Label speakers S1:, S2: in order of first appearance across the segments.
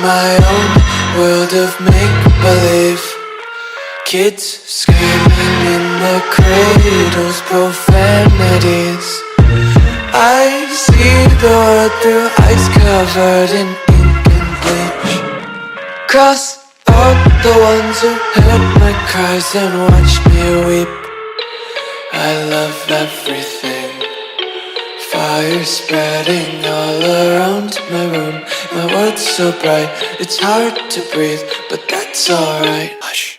S1: my own world of make-believe. Kids screaming in their cradles, profanities. I see the world through eyes covered in ink and bleach. Cross out the ones who heard my cries and watched me weep. I love everything. Fire spreading all around my room. My world's so bright, it's hard to breathe, but that's alright. Hush.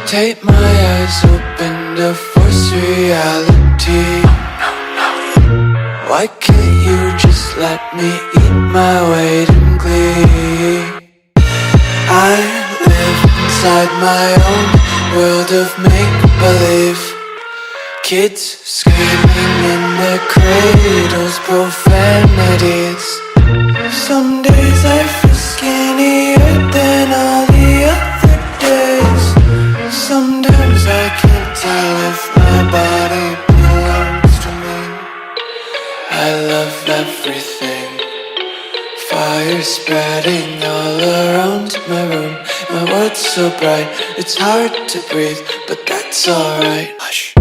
S1: Take my eyes open to force reality. Why can't you just let me eat my weight in glee? I live inside my own world of make-believe. Kids screaming in their cradles, profanities. Some days I feel skinnier than all the other days. Sometimes I can't tell if my body belongs to me. I love everything. Fire spreading all around my room. My world's so bright, it's hard to breathe, but that's alright. Hush.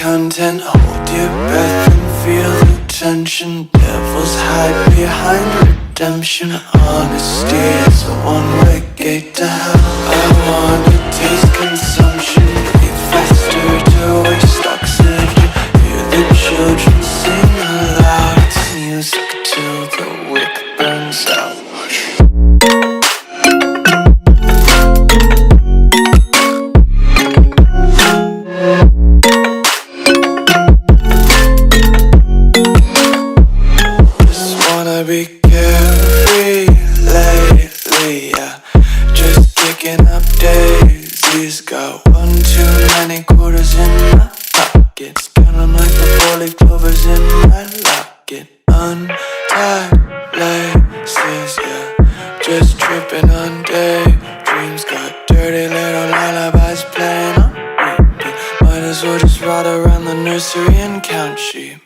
S1: Content, hold your breath and feel the tension. Devils hide behind redemption. Honesty is a one-way gate to hell. I wanna taste consumption, breathe faster to waste oxygen. Hear the children sing aloud. It's music till the wick burns out. Be carefree lately, yeah. Just kicking up daisies. Got one too many quarters in my pockets. Count 'em like the 4-leaf clovers in my locket. Untied laces, yeah. Just tripping on daydreams. Got dirty little lullabies playing on repeat. Might as well just ride around the nursery and count sheep.